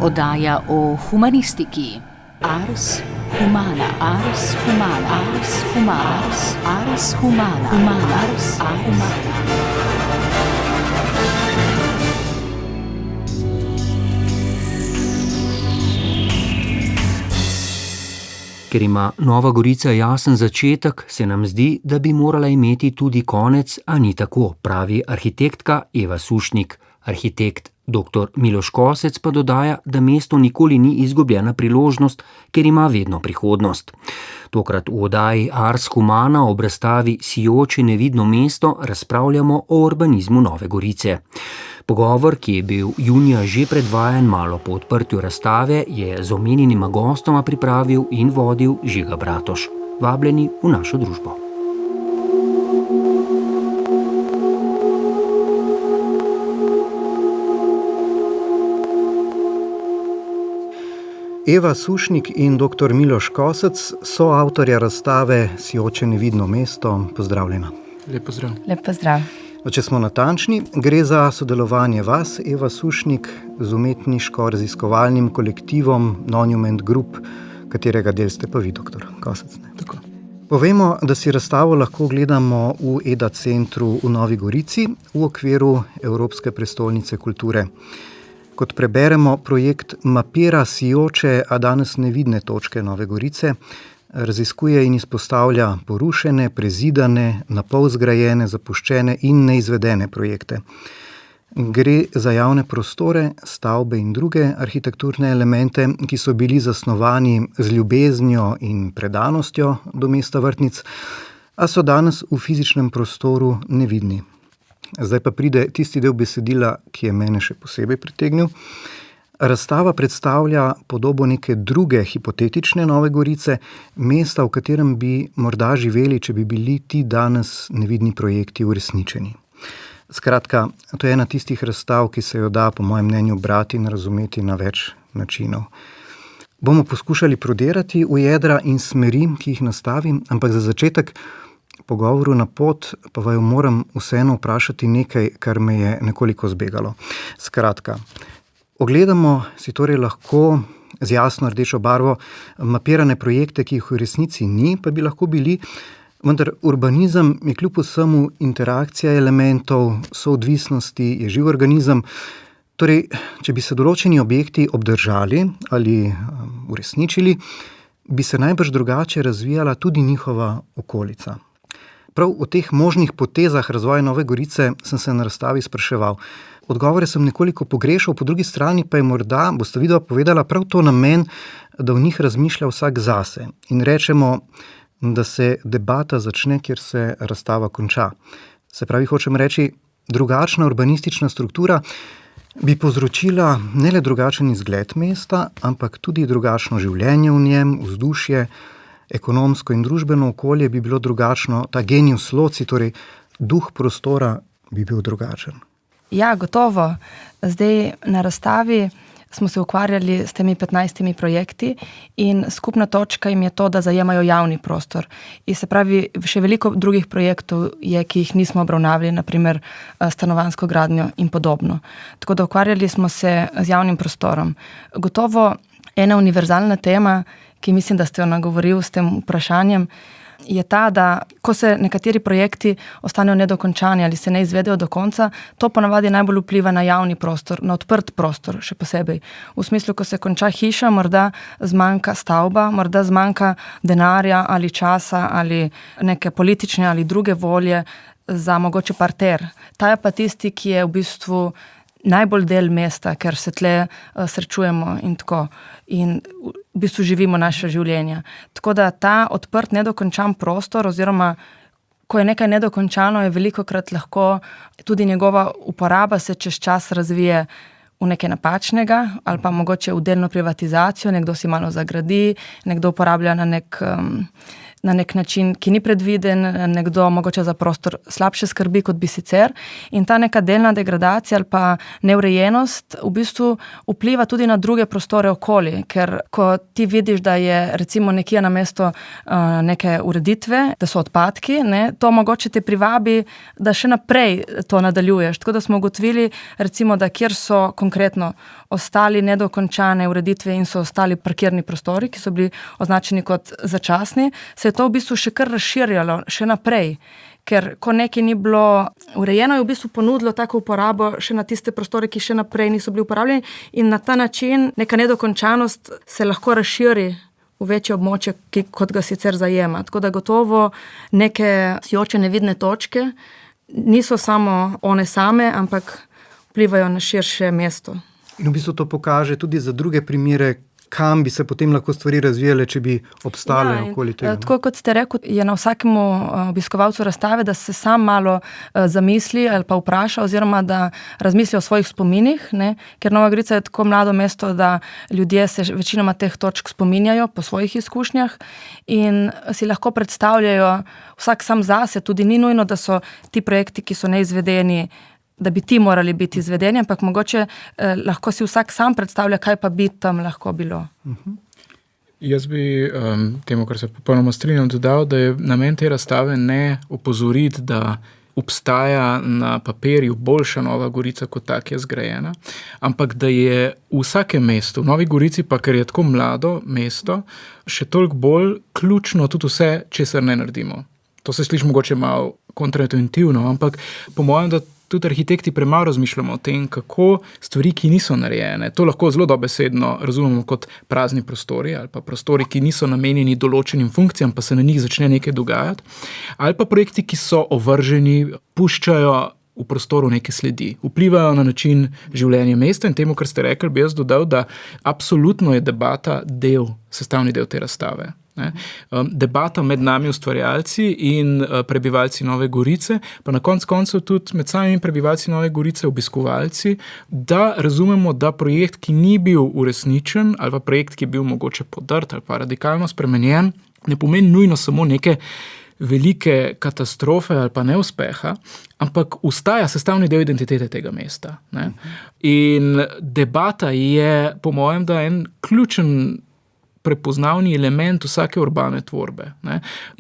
Oddaja o humanistiki. Ars humana, ars humana, ars humana, ars humana, humana, ars humana. Ker ima Nova Gorica jasen začetek, se nam zdi, da bi morala imeti tudi konec, a ni tako, pravi arhitektka Eva Sušnik. Arhitekt dr. Miloš Kosec pa dodaja, da mesto nikoli ni izgubljena priložnost, ker ima vedno prihodnost. Tokrat v oddaji Ars Humana ob razstavi Sijoče nevidno mesto razpravljamo o urbanizmu Nove Gorice. Pogovor, ki je bil junija že predvajan malo po odprtju razstave, je z omenjenima gostoma pripravil in vodil Žiga Bratoš. Vabljeni v našo družbo. Eva Sušnik in dr. Miloš Kosec so avtorja razstave Sijoče nevidno mesto. Pozdravljena. Lep pozdrav. Lep pozdrav. Če smo natančni, gre za sodelovanje vas, Eva Sušnik, z umetniško-raziskovalnim kolektivom Monument Group, katerega del ste pa vi, dr. Kosec. Tako. Povemo, da si razstavo lahko gledamo v EDA centru v Novi Gorici v okviru Evropske prestolnice kulture. Kot preberemo, projekt mapira sijoče, a danes nevidne točke Nove Gorice, raziskuje in izpostavlja porušene, prezidane, napol zgrajene, zapuščene in neizvedene projekte. Gre za javne prostore, stavbe in druge arhitekturne elemente, ki so bili zasnovani z ljubeznijo in predanostjo do mesta vrtnic, a so danes v fizičnem prostoru nevidni. Zdaj pa pride tisti del besedila, ki je mene še posebej pritegnil. Razstava predstavlja podobo neke druge hipotetične Nove Gorice, mesta, v katerem bi morda živeli, če bi bili ti danes nevidni projekti uresničeni. Skratka, to je ena tistih razstav, ki se jo da, po mojem mnenju, brati in razumeti na več načinov. Bomo poskušali prodirati v jedra in smeri, ki jih nastavim, ampak za začetek pogovoru na pot pa vaju moram vseeno vprašati nekaj, kar me je nekoliko zbegalo. Skratka, ogledamo si torej lahko z jasno rdečo barvo mapirane projekte, ki jih v resnici ni, pa bi lahko bili, vendar urbanizem je kljub vsemu interakcija elementov, soodvisnosti, je živ organizem. Torej, če bi se določeni objekti obdržali ali uresničili, bi se najbrž drugače razvijala tudi njihova okolica. Prav o teh možnih potezah razvoja Nove Gorice sem se na razstavi spraševal. Odgovore sem nekoliko pogrešal, po drugi strani pa je morda, boste videla povedala, prav to namen, da v njih razmišlja vsak zase. In rečemo, da se debata začne, kjer se razstava konča. Se pravi, hočem reči, drugačna urbanistična struktura bi povzročila ne le drugačen izgled mesta, ampak tudi drugačno življenje v njem, vzdušje, ekonomsko in družbeno okolje bi bilo drugačno, ta genius loci, torej duh prostora bi bil drugačen. Ja, gotovo. Zdaj na razstavi smo se ukvarjali s temi 15 projekti in skupna točka jim je to, da zajemajo javni prostor. In se pravi, še veliko drugih projektov je, ki jih nismo obravnavali, naprimer stanovanjsko gradnjo in podobno. Tako da ukvarjali smo se z javnim prostorom. Gotovo ena univerzalna tema, ki mislim, da ste jo nagovorili s tem vprašanjem, je ta, da ko se nekateri projekti ostanejo nedokončani ali se ne izvedejo do konca, to ponavadi najbolj vpliva na javni prostor, na odprt prostor še posebej. V smislu, ko se konča hiša, morda zmanjka stavba, morda zmanjka denarja ali časa ali neke politične ali druge volje za mogoče parter. Ta je pa tisti, ki je v bistvu najbolj del mesta, ker se tle srečujemo in tako. In v bistvu živimo naše življenja. Tako da ta odprt, nedokončan prostor, oziroma ko je nekaj nedokončano, je velikokrat lahko tudi njegova uporaba se čez čas razvije v nekaj napačnega ali pa mogoče v delno privatizacijo, nekdo si malo zagradi, nekdo uporablja na nek na nek način, ki ni predviden, nekdo mogoče za prostor slabše skrbi, kot bi sicer. In ta neka delna degradacija ali pa neurejenost v bistvu vpliva tudi na druge prostore okoli, ker ko ti vidiš, da je recimo nekje namesto neke ureditve, da so odpadki, ne, to mogoče te privabi, da še naprej to nadaljuješ. Tako da smo ugotovili, recimo, da kjer so konkretno ostali nedokončane ureditve in so ostali parkirni prostori, ki so bili označeni kot začasni, se je to v bistvu še kar razširjalo, še naprej. Ker ko nekaj ni bilo urejeno, je v bistvu ponudilo tako uporabo še na tiste prostore, ki še naprej niso bili uporabljeni, in na ta način neka nedokončanost se lahko razširi v večje območje, kot ga sicer zajema. Tako da gotovo neke sijoče nevidne točke niso samo one same, ampak vplivajo na širše mesto. In v bistvu to pokaže tudi za druge primere, kam bi se potem lahko stvari razvijale, če bi obstale okoli tega. Tako kot ste rekli, je na vsakemu obiskovalcu razstave, da se sam malo zamisli ali pa vpraša, oziroma da razmisli o svojih spominih, ne? Ker Nova Gorica je tako mlado mesto, da ljudje se večinoma teh točk spominjajo po svojih izkušnjah in si lahko predstavljajo vsak sam zase, tudi ni nujno, da so ti projekti, ki so neizvedeni, da bi ti morali biti izvedeni, ampak mogoče lahko si vsak sam predstavlja, kaj pa bi tam lahko bilo. Jaz bi temu, kar se popolnoma strinjam, dodal, da je namen te razstave ne opozoriti, da obstaja na papirju boljša Nova Gorica, kot tak je zgrajena, ampak da je v vsakem mestu, v Novi Gorici pa, ker je tako mlado mesto, še toliko bolj ključno tudi vse, česar ne naredimo. To se sliši mogoče malo kontraintuitivno, ampak po mojem, da tudi arhitekti premalo razmišljamo o tem, kako stvari, ki niso narejene, to lahko zelo dobesedno razumemo kot prazni prostori ali pa prostori, ki niso namenjeni določenim funkcijam, pa se na njih začne nekaj dogajati, ali pa projekti, ki so ovrženi, puščajo v prostoru neke sledi, vplivajo na način življenja mesta in temu, kar ste rekli, bi jaz dodal, da absolutno je debata sestavni del te razstave. Debata med nami ustvarjalci in prebivalci Nove Gorice, pa na koncu tudi med samimi prebivalci Nove Gorice, obiskovalci, da razumemo, da projekt, ki ni bil uresničen, ali pa projekt, ki je bil mogoče podrt ali pa radikalno spremenjen, ne pomeni nujno samo neke velike katastrofe ali pa neuspeha, ampak ostaja sestavni del identitete tega mesta. Ne? In debata je, po mojem, da en ključen prepoznavni element vsake urbane tvorbe.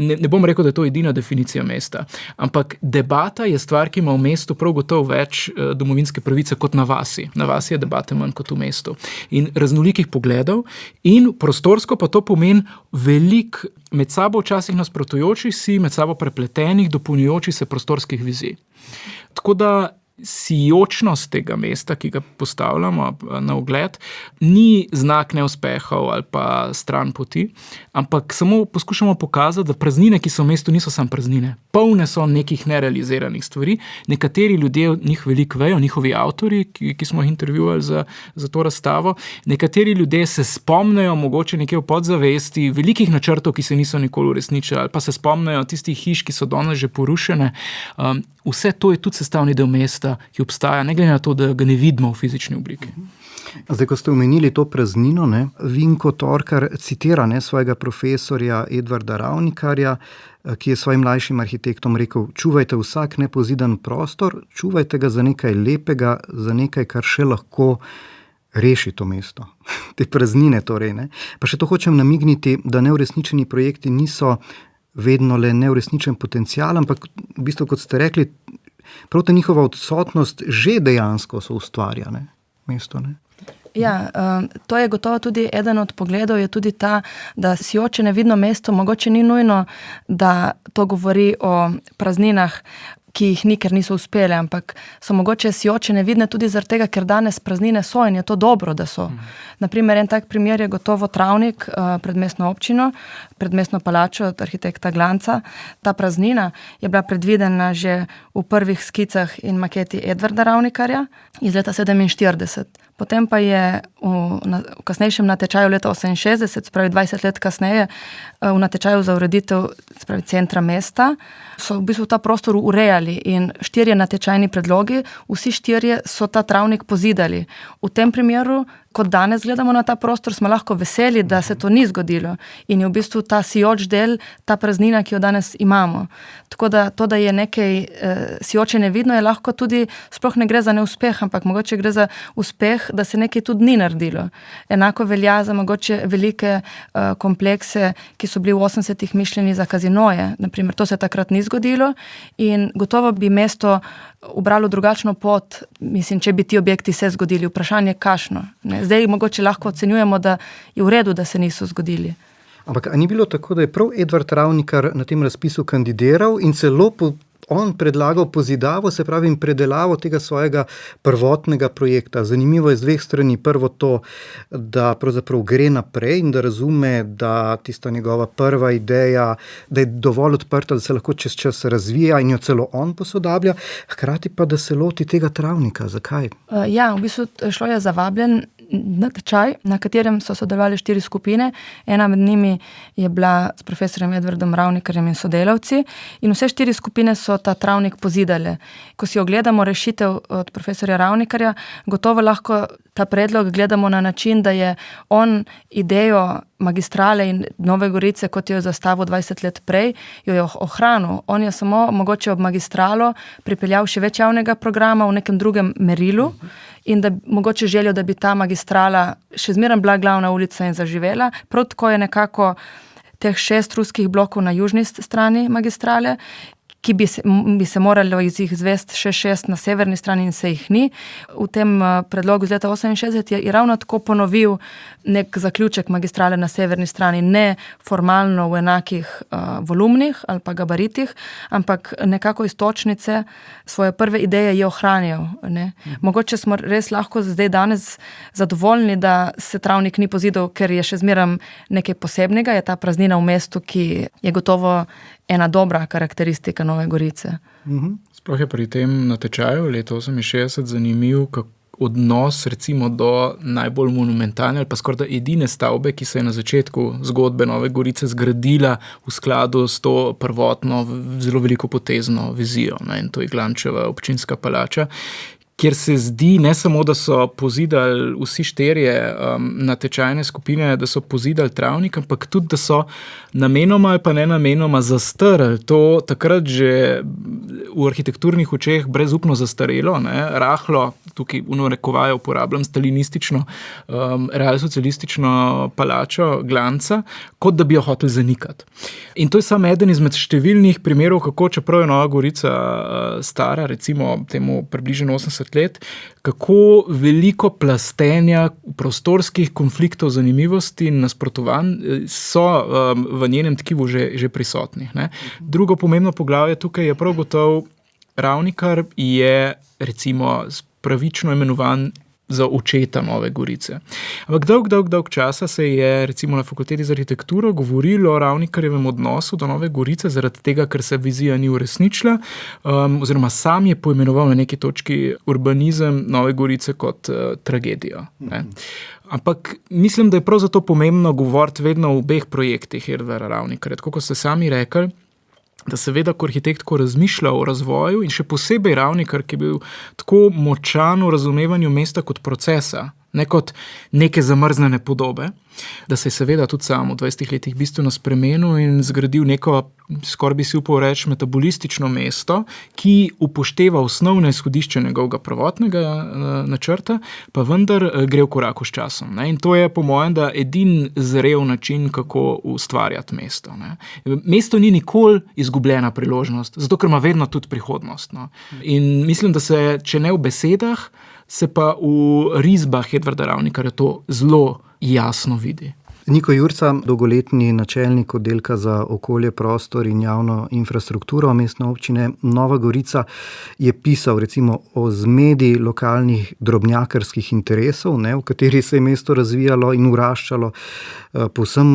Ne bom rekel, da je to edina definicija mesta, ampak debata je stvar, ki ima v mestu prav gotovo več domovinske pravice kot na vasi. Na vasi je debate manj kot v mestu. In raznolikih pogledov in prostorsko pa to pomeni veliko med sabo včasih nasprotujočih si, med sabo prepletenih, dopolnjujočih se prostorskih vizij. Tako da sijočnost tega mesta, ki ga postavljamo na ogled, ni znak neuspehov ali pa stran poti, ampak samo poskušamo pokazati, da praznine, ki so v mestu, niso samo praznine. Polne so nekih nerealiziranih stvari. Nekateri ljudje njih veliko vejo, njihovi avtori, ki smo jih intervjuvali za to razstavo. Nekateri ljudje se spomnejo mogoče nekje v podzavesti velikih načrtov, ki se niso nikoli uresničili, ali pa se spomnejo tistih hiš, ki so danes že porušene. Vse to je tudi sestavni del mesta, ki obstaja, ne glede na to, da ga ne vidimo v fizični obliki. Zdaj, ko ste omenili to praznino, Vinko Torkar citira svojega profesorja Edvarda Ravnikarja, ki je svojim mlajšim arhitektom rekel: čuvajte vsak nepozidan prostor, čuvajte ga za nekaj lepega, za nekaj, kar še lahko reši to mesto. Te praznine torej. Pa še to hočem namigniti, da neuresničeni projekti niso vedno le neuresničen potencial, ampak v bistvu, kot ste rekli, prav ta njihova odsotnost že dejansko so ustvarja mesto. Ja, to je gotovo tudi eden od pogledov, je tudi ta, da sijoče nevidno mesto mogoče ni nujno, da to govori o prazninah, ki jih ni, ker niso uspele, ampak so mogoče sijoče nevidne tudi zaradi tega, ker danes praznine so in je to dobro, da so. Naprimer, en tak primer je gotovo Travnik pred mestno občino, pred mestno palačo od arhitekta Glanca. Ta praznina je bila predvidena že v prvih skicah in maketi Edvarda Ravnikarja iz leta 1947. Potem pa je v kasnejšem natečaju leta 1968, spravi 20 let kasneje, v natečaju za ureditev, spravi centra mesta, so v bistvu ta prostor urejali izbirali in 4 natečajni predlogi, vsi 4 so ta travnik pozidali. V tem primeru, kot danes gledamo na ta prostor, smo lahko veseli, da se to ni zgodilo in je v bistvu ta sijoč del, ta praznina, ki jo danes imamo. Tako da to, da je nekaj sijoče nevidno, je lahko tudi, sploh ne gre za neuspeh, ampak mogoče gre za uspeh, da se nekaj tudi ni naredilo. Enako velja za mogoče velike komplekse, ki so bili v 80-ih mišljeni za kazinoje. Naprimer, to se takrat ni zgodilo in gotovo bi mesto ubralo drugačno pot, mislim, če bi ti objekti se zgodili. Vprašanje kakšno. Zdaj mogoče lahko ocenjujemo, da je v redu, da se niso zgodili. Ampak a ni bilo tako, da je prav Edvard Ravnikar na tem razpisu kandidiral in celo on predlagal pozidavo, se pravi predelavo tega svojega prvotnega projekta. Zanimivo je z 2 strani. Prvo to, da pravzaprav gre naprej in da razume, da tista njegova prva ideja, da je dovolj odprta, da se lahko čez čas razvija in jo celo on posodablja, hkrati pa, da se loti tega travnika. Zakaj? Ja, v bistvu šlo je za vabljen natečaj, na katerem so sodelovali 4 skupine. Ena med njimi je bila s profesorjem Edvardom Ravnikarjem in sodelavci in vse 4 skupine so ta travnik pozidale. Ko si ogledamo rešitev od profesorja Ravnikarja, gotovo lahko ta predlog gledamo na način, da je on idejo magistrale in Nove Gorice, kot jo je zastavil 20 let prej, jo je ohranil. On je samo mogoče ob magistralo pripeljal še več javnega programa v nekem drugem merilu in da mogoče željo, da bi ta magistrala še zmeraj bila glavna ulica in zaživela. Prav tako je nekako teh 6 ruskih blokov na južni strani magistrale, ki bi se moralo iz jih zvesti še 6 na severni strani in se jih ni. V tem predlogu z leta 68 je ravno tako ponovil nek zaključek magistrale na severni strani, ne formalno v enakih volumnih ali pa gabaritih, ampak nekako istočnice svoje prve ideje je ohranjal. Ne. Mogoče smo res lahko zdaj danes zadovoljni, da se travnik ni pozidal, ker je še zmeraj nekaj posebnega, je ta praznina v mestu, ki je gotovo ena dobra karakteristika Nove Gorice. Sploh je pri tem natečaju leta 68 zanimiv odnos recimo do najbolj monumentalne ali pa skoraj edine stavbe, ki se je na začetku zgodbe Nove Gorice zgradila v skladu s to prvotno zelo velikopotezno vizijo. In to je Glančeva občinska palača, kjer se zdi ne samo, da so pozidali vsi 4 natečajne skupine, da so pozidali travnik, ampak tudi, da so namenoma ali pa ne namenoma zastarali to takrat že v arhitekturnih očeh brezupno zastarelo, rahlo, tukaj v narekovaju uporabljam stalinistično, realsocialistično palačo Glanca, kot da bi jo hoteli zanikati. In to je samo eden izmed številnih primerov, kako, čeprav je Nova Gorica stara, recimo temu približno 80 let, kako veliko plastenja prostorskih konfliktov, zanimivosti in nasprotovanj so v njenem tkivu že prisotnih. Drugo pomembno poglavje tukaj je prav gotovo, Ravnikar je recimo pravično imenovan za očeta Nove Gorice. Ampak dolg časa se je recimo na fakulteti za arhitekturo govorilo o Ravnikarjevem odnosu do Nove Gorice zaradi tega, ker se vizija ni uresničila, oziroma sam je poimenoval na neki točki urbanizem Nove Gorice kot tragedijo. Ampak mislim, da je prav zato pomembno govoriti vedno o obeh projektih Edvarda Ravnikarja. Tako kot ste sami rekli, da seveda ko arhitekt razmišlja o razvoju in še posebej Ravnikar, ki je bil tako močan v razumevanju mesta kot procesa, ne kot neke zamrznjene podobe, da se je seveda tudi sam v 20 letih bistveno spremenil in zgradil neko, skoraj bi si upal reči, metabolistično mesto, ki upošteva osnovne izhodišče njegovega prvotnega načrta, pa vendar gre v koraku s časom. In to je po mojem, da edin zrel način, kako ustvarjati mesto. Mesto ni nikoli izgubljena priložnost, zato ker ima vedno tudi prihodnost. In mislim, da se, če ne v besedah, se pa v risbah Edvarda Ravnikarja to zelo jasno vidi. Niko Jurca, dolgoletni načelnik oddelka za okolje, prostor in javno infrastrukturo mestne občine Nova Gorica, je pisal recimo o zmedi lokalnih drobnjakarskih interesov, v kateri se je mesto razvijalo in uraščalo povsem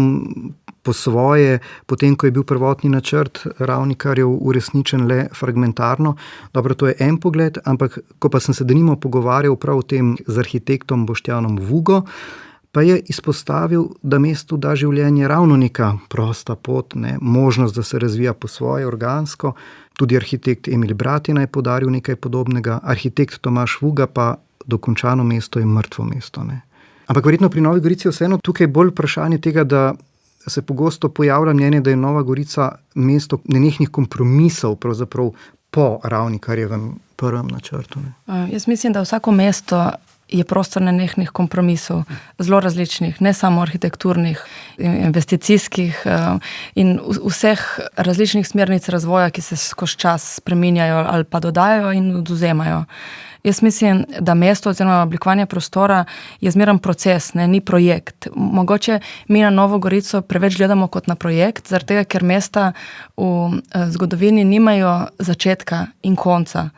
po svoje, potem ko je bil prvotni načrt Ravnikarjev uresničen le fragmentarno. Dobro, to je en pogled, ampak ko pa sem se denimo pogovarjal prav o tem z arhitektom Boštjanom Vugo, pa je izpostavil, da mestu da življenje ravno neka prosta pot, ne, možnost, da se razvija po svoje organsko. Tudi arhitekt Emil Bratina je podaril nekaj podobnega, arhitekt Tomaž Vuga pa dokončano mesto je mrtvo mesto. Ne. Ampak verjetno pri Novi Gorici je vseeno tukaj bolj vprašanje tega, da se pogosto pojavlja mnenje, da je Nova Gorica mesto nenehnih kompromisov pravzaprav po Ravnikarjevem prvem načrtu. Ne. Jaz mislim, da vsako mesto je prostor nenehnih kompromisov, zelo različnih, ne samo arhitekturnih, investicijskih in vseh različnih smernic razvoja, ki se skozi čas spreminjajo ali pa dodajajo in odvzemajo. Jaz mislim, da mesto oziroma oblikovanje prostora je zmeren proces, ne, ni projekt. Mogoče mi na Novo Gorico preveč gledamo kot na projekt, zaradi tega, ker mesta v zgodovini nimajo začetka in konca.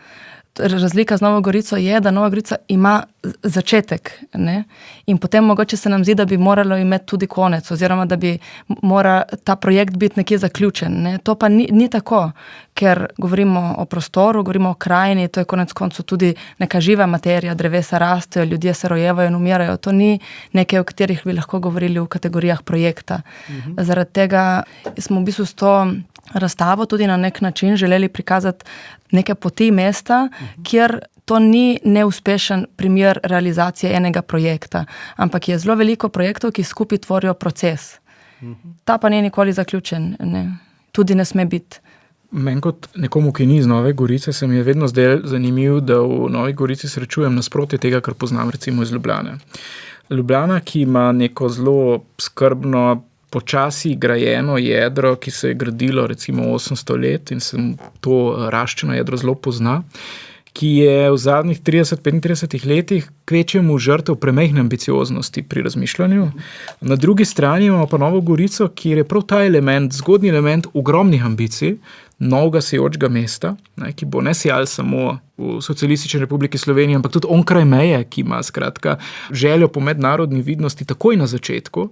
Razlika z Novo Gorico je, da Nova Gorica ima začetek, ne? In potem mogoče se nam zdi, da bi moralo imeti tudi konec, oziroma da bi mora ta projekt biti nekje zaključen. Ne? To pa ni tako, ker govorimo o prostoru, govorimo o krajini, to je konec koncu tudi neka živa materija, drevesa rastejo, ljudje se rojevajo in umirajo. To ni nekaj, o katerih bi lahko govorili v kategorijah projekta. Zaradi tega smo v bistvu s to razstavo tudi na nek način želeli prikazati neke poti mesta, kjer to ni neuspešen primer realizacije enega projekta, ampak je zelo veliko projektov, ki skupaj tvorijo proces. Ta pa ni nikoli zaključen, ne. Tudi ne sme biti. Meni kot nekomu, ki ni iz Nove Gorice, se mi je vedno zdel zanimiv, da v Novi Gorici srečujem nasprotje tega, kar poznam recimo iz Ljubljane. Ljubljana, ki ima neko zelo skrbno, počasi grajeno jedro, ki se je gradilo recimo 800 let in se to raščeno jedro zelo pozna, ki je v zadnjih 30-35 letih kvečjemu žrtev premejhne ambicioznosti pri razmišljanju. Na drugi strani imamo pa Novo Gorico, kjer je prav ta element, zgodnji element ogromnih ambicij, novega sijočega mesta, ne, ki bo ne sijal samo v Socialistični republiki Slovenije, ampak tudi onkraj meje, ki ima skratka željo po mednarodni vidnosti takoj na začetku,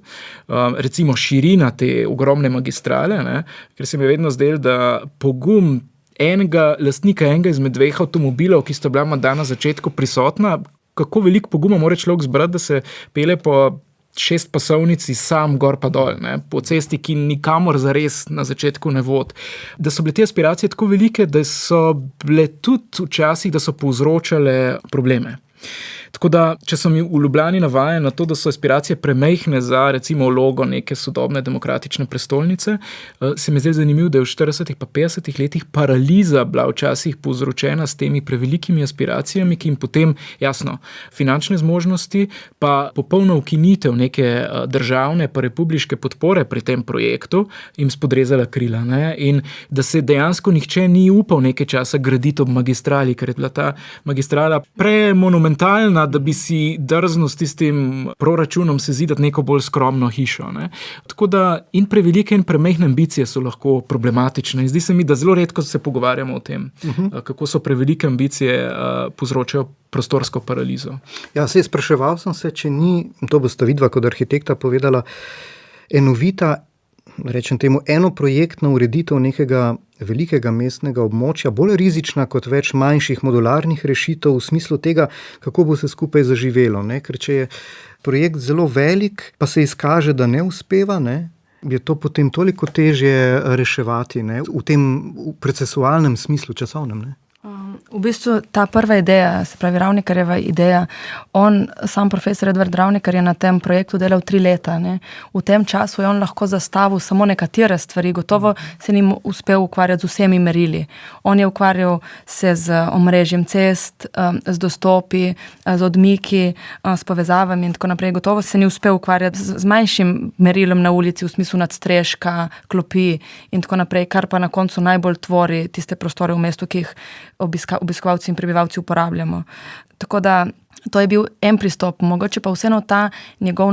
recimo širina te ogromne magistrale, ne, ker se mi je vedno zdel, da pogum enega lastnika, enega izmed dveh avtomobilov, ki sta bila morda na začetku prisotna, kako veliko poguma mora človek zbrati, da se pele po 6 pasovnici sam gor pa dol, ne, po cesti, ki nikamor zares na začetku ne vodi. Da so bile te aspiracije tako velike, da so bile tudi včasih, da so povzročale probleme. Tako da, če sem v Ljubljani navajen na to, da so aspiracije premejhne za recimo vlogo neke sodobne demokratične prestolnice, se mi zdaj zanimivo, da je v 40 pa 50 letih paraliza bila včasih povzročena s temi prevelikimi aspiracijami, ki jim potem, jasno, finančne zmožnosti, pa popolna ukinitev neke državne pa republiške podpore pri tem projektu jim spodrezala krila. Ne? In da se dejansko nihče ni upal nekaj časa graditi ob magistrali, ker je bila ta magistrala premonumentalna, da bi si drznil s tistim proračunom sezidati neko bolj skromno hišo. Ne? Tako da in prevelike in premejhne ambicije so lahko problematične. In zdi se mi, da zelo redko se pogovarjamo o tem, kako so prevelike ambicije povzročajo prostorsko paralizo. Ja, saj spraševal sem se, če ni, to boste vidva kot arhitekta povedala, enovita, rečem temu, enoprojektna ureditev nekega velikega mestnega območja, bolj rizična kot več manjših modularnih rešitev v smislu tega, kako bo se skupaj zaživelo. Ne? Ker če je projekt zelo velik, pa se izkaže, da ne uspeva, ne? Je to potem toliko težje reševati, ne? V tem procesualnem smislu, časovnem. Ne? V bistvu ta prva ideja, se pravi Ravnikarjeva ideja, sam profesor Edvard Ravnikar je na tem projektu delal 3 leta. Ne? V tem času je on lahko zastavil samo nekatere stvari, gotovo se ni uspel ukvarjati z vsemi merili. On je ukvarjal se z omrežjem cest, z dostopi, z odmiki, s povezavami in tako naprej. Gotovo se ni uspel ukvarjati z manjšim merilom na ulici v smislu nadstreška, klopi in tako naprej, kar pa na koncu najbolj tvori tiste prostore v mestu, ki jih obiskovalci in prebivalci uporabljamo. Tako da to je bil en pristop, mogoče pa vseeno ta njegov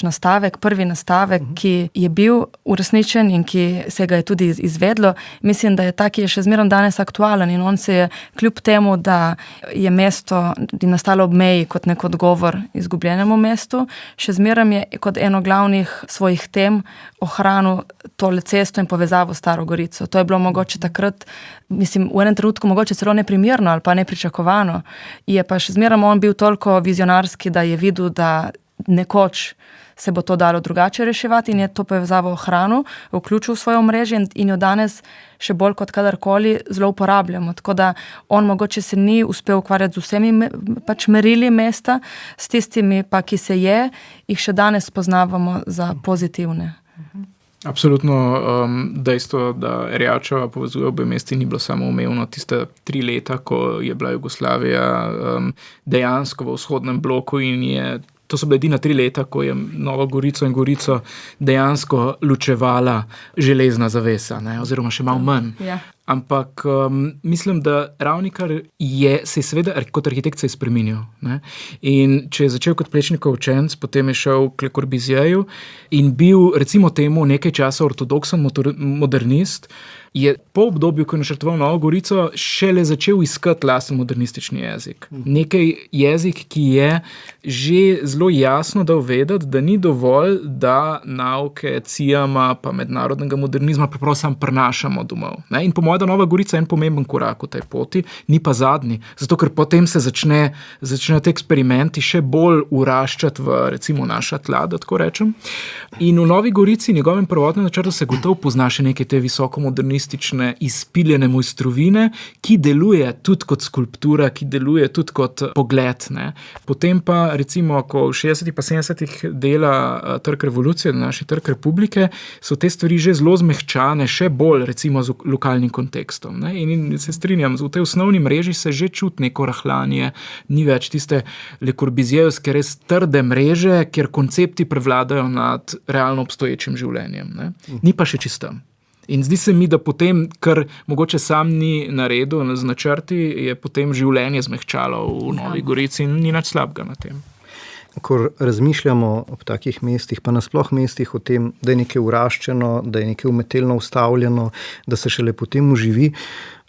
nastavek, prvi nastavek, ki je bil uresničen in ki se ga je tudi izvedlo, mislim, da je ta, ki je še zmeraj danes aktualen in on se je kljub temu, da je mesto nastalo ob meji kot nek odgovor izgubljenemu mestu, še zmeraj je kot eno glavnih svojih tem ohranil tole cesto in povezavo s Staro Gorico. To je bilo mogoče takrat, mislim, v enem trenutku mogoče celo neprimerno ali pa nepričakovano. Je pa še zmeraj on bil toliko vizionarski, da je videl, da nekoč se bo to dalo drugače reševati in je to povezavo ohranil, vključil v svoje omrežje in jo danes še bolj kot kadarkoli zelo uporabljamo. Tako da on mogoče se ni uspel ukvarjati z vsemi pač merili mesta, s tistimi pa, ki se je, jih še danes poznavamo za pozitivne. Absolutno dejstvo, da Erjačeva povezuje obe mesti, ni bilo samo umevno tiste 3 leta, ko je bila Jugoslavija dejansko v vzhodnem bloku in to so bile edina 3 leta, ko je Novo Gorico in Gorico dejansko ločevala železna zavesa, ne, oziroma še malo manj. Ja. Ampak mislim, da Ravnikar se je seveda kot arhitekt se je spremenil. Ne? In če je začel kot Plečnikov učenec, potem je šel k Le Corbusierju in bil recimo temu nekaj časa ortodoksen modernist, je po obdobju, ko je načrtoval Novo Gorico, šele začel iskati lasten modernistični jezik. Nekaj jezik, ki je že zelo jasno dal vedeti, da ni dovolj, da nauke Cijama pa mednarodnega modernizma preprosto sam prinašamo domov. Ne? In po mojem, da Nova Gorica je en pomemben korak v tej poti, ni pa zadnji. Zato, ker potem se začnejo te eksperimenti še bolj uraščati v recimo naša tla, da tako rečem. In v Novi Gorici, njegovem prvotnem načrtu, se gotovo pozna še neke te visokomodernistične izpiljene mojstrovine, ki deluje tudi kot skulptura, ki deluje tudi kot pogled. Ne. Potem pa recimo, ko v 60. pa 70. dela Trg revolucije, naši Trg republike, so te stvari že zelo zmehčane, še bolj recimo z lokalnim kontekstom. Ne. In se strinjam, v tej osnovni mreži se že čuti neko rahljanje, ni več tiste Le Corbusiejevske res trde mreže, kjer koncepti prevladajo nad realno obstoječim življenjem. Ne. Ni pa še čisto. In zdi se mi, da potem, kar mogoče sam ni naredil z načrti, je potem življenje zmehčalo v Novi Gorici in ni nič slabega na tem. Ko razmišljamo o takih mestih, pa nasploh mestih o tem, da je nekaj uraščeno, da je nekaj umetelno ustavljeno, da se šele potem uživi.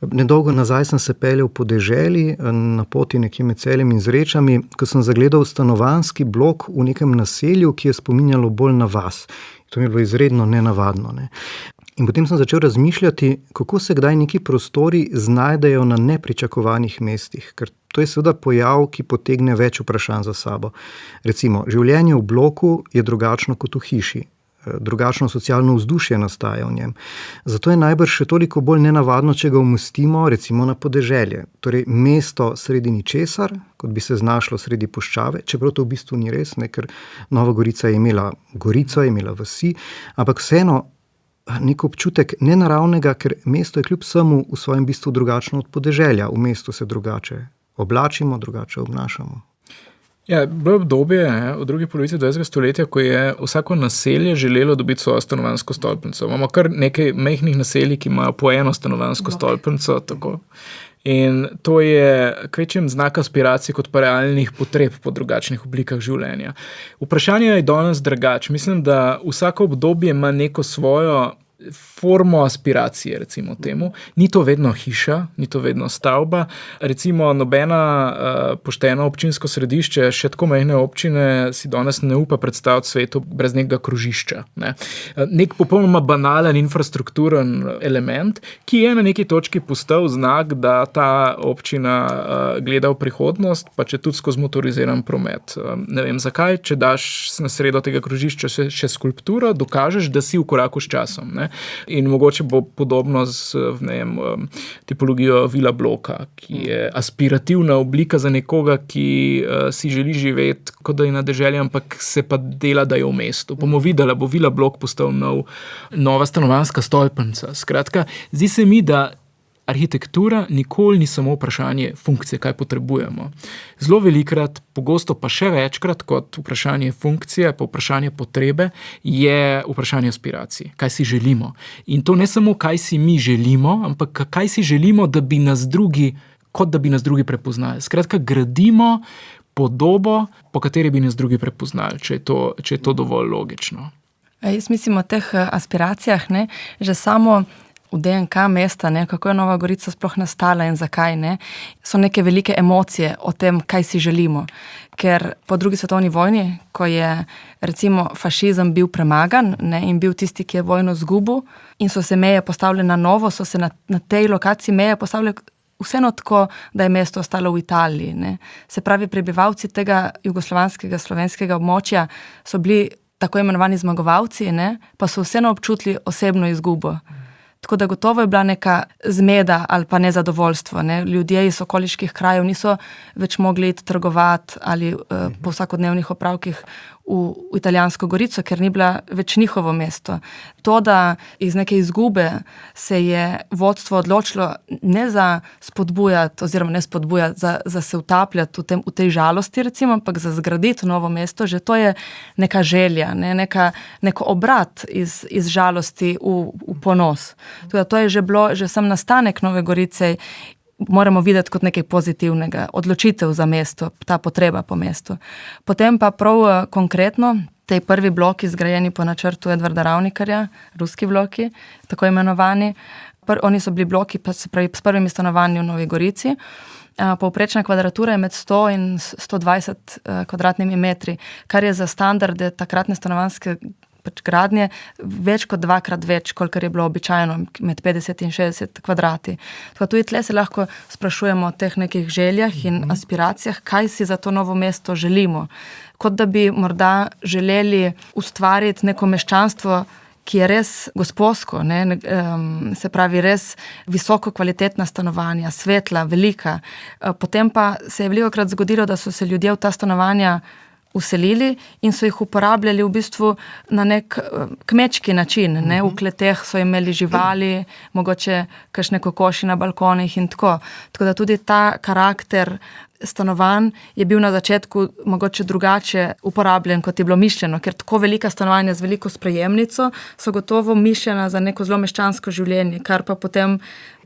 Nedolgo nazaj sem se peljal po deželi, na poti nekje med Celjem in Zrečami, ko sem zagledal stanovanjski blok v nekem naselju, ki je spominjalo bolj na vas. To mi je bilo izredno nenavadno. Ne? In potem sem začel razmišljati, kako se kdaj neki prostori znajdejo na nepričakovanih mestih, ker to je seveda pojav, ki potegne več vprašanj za sabo. Recimo, življenje v bloku je drugačno kot v hiši, drugačno socialno vzdušje nastaja v njem. Zato je najbrž še toliko bolj nenavadno, če ga umestimo recimo na podeželje. Torej, mesto sredi ničesar, kot bi se znašlo sredi puščave, čeprav to v bistvu ni res, ne, ker Nova Gorica je imela gorico, je imela vasi, ampak vseeno nek občutek nenaravnega, ker mesto je kljub vsemu v svojem bistvu drugačno od podeželja. V mestu se drugače oblačimo, drugače obnašamo. Ja, bilo obdobje v drugi polovici 20. stoletja, ko je vsako naselje želelo dobiti svojo stanovanjsko stolpnico. Imamo kar nekaj majhnih naselij, ki imajo po eno stanovanjsko stolpnico. Tako. In to je kvečjem znak aspiracije kot pa realnih potreb po drugačnih oblikah življenja. Vprašanje je danes drugače. Mislim, da vsako obdobje ima neko svojo formo aspiracije, recimo temu. Ni to vedno hiša, ni to vedno stavba. Recimo nobena pošteno občinsko središče, še tako majhne občine si danes ne upa predstaviti svetu brez nekega krožišča. Ne. Nek popolnoma banalen infrastrukturen element, ki je na neki točki postal znak, da ta občina gleda v prihodnost, pa če tudi skozi motoriziran promet. Ne vem zakaj, če daš na sredo tega krožišča še skulpturo, dokažeš, da si v koraku s časom. Ne. In mogoče bo podobno z tipologijo vila bloka, ki je aspirativna oblika za nekoga, ki si želi živeti, kot da je na deželi, ampak se pa dela, da je v mestu. Bomo videli, bo vila blok postal nova stanovanjska stolpnica. Skratka, zdi se mi, da arhitektura nikoli ni samo vprašanje funkcije, kaj potrebujemo. Zelo velikrat, pogosto pa še večkrat kot vprašanje funkcije, pa vprašanje potrebe, je vprašanje aspiracij. Kaj si želimo? In to ne samo, kaj si mi želimo, ampak kaj si želimo, da bi nas drugi, kot da bi nas drugi prepoznali. Skratka, gradimo podobo, po kateri bi nas drugi prepoznali, če je to dovolj logično. Jaz mislim o teh aspiracijah, ne, že samo v DNK mesta, ne, kako je Nova Gorica sploh nastala in zakaj, ne, so neke velike emocije o tem, kaj si želimo. Ker po drugi svetovni vojni, ko je recimo fašizem bil premagan, ne, in bil tisti, ki je vojno izgubil in so se meje postavile na novo, so se na tej lokaciji meje postavile vseeno tako, da je mesto ostalo v Italiji. Ne. Se pravi, prebivalci tega jugoslovanskega, slovenskega območja so bili tako imenovani zmagovalci, ne, pa so vseeno občutili osebno izgubo. Tako da gotovo je bila neka zmeda ali pa nezadovoljstvo. Ne. Ljudje iz okoliških krajev niso več mogli iti trgovati ali po vsakodnevnih opravkih v Italijansko Gorico, ker ni bila več njihovo mesto. To, da iz neke izgube se je vodstvo odločilo ne za spodbujati, oziroma ne spodbujati, za se utapljati v tej žalosti, recimo, ampak za zgraditi novo mesto, že to je neka želja, ne, neko obrat iz žalosti v ponos. Tako da to je že bilo, že sam nastanek Nove Gorice moramo videti kot nekaj pozitivnega, odločitev za mesto, ta potreba po mestu. Potem pa prav konkretno, tej prvi bloki zgrajeni po načrtu Edvarda Ravnikarja, ruski bloki, tako imenovani, oni so bili bloki, pa se pravi, s prvimi stanovanji v Novi Gorici. Povprečna kvadratura je med 100 in 120 kvadratnimi metri, kar je za standarde takratne stanovanjske gradnje več kot 2-krat več, kolikor je bilo običajno, med 50 in 60 kvadrati. Tako tudi tle se lahko sprašujemo o teh nekih željah in aspiracijah, kaj si za to novo mesto želimo. Kot da bi morda želeli ustvariti neko meščanstvo, ki je res gospodsko, ne, se pravi res visoko kvalitetna stanovanja, svetla, velika. Potem pa se je velikokrat zgodilo, da so se ljudje v ta stanovanja uselili in so jih uporabljali v bistvu na nek kmečki način. Ne? V kleteh so imeli živali, mogoče kakšne kokoši na balkonih in tako. Tako da tudi ta karakter stanovanj je bil na začetku mogoče drugače uporabljen, kot je bilo mišljeno, ker tako velika stanovanja z veliko sprejemnico so gotovo mišljena za neko zelo meščansko življenje, kar pa potem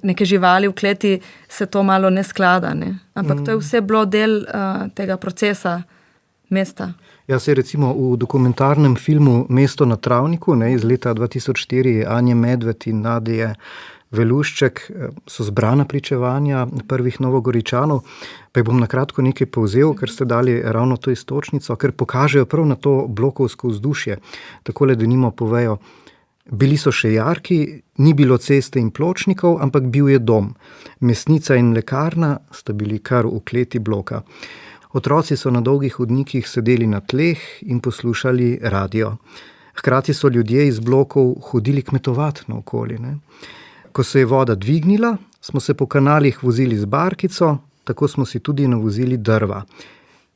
neke živali v kleti se to malo ne sklada. Ne? Ampak to je vse bilo del tega procesa mesta. Ja, se recimo v dokumentarnem filmu Mesto na travniku, ne, iz leta 2004, Anje Medved in Nadje Velušček so zbrana pričevanja prvih Novogoričanov, pa jih bom na kratko nekaj povzel, ker ste dali ravno to iztočnico, ker pokažejo prav na to blokovsko vzdušje. Takole denimo povejo: bili so še jarki, ni bilo ceste in pločnikov, ampak bil je dom. Mesnica in mlekarna sta bili kar v kleti bloka. Otroci so na dolgih hodnikih sedeli na tleh in poslušali radio. Hkrati so ljudje iz blokov hodili kmetovati naokoli. Ne? Ko se je voda dvignila, smo se po kanalih vozili z barkico, tako smo si tudi navozili drva.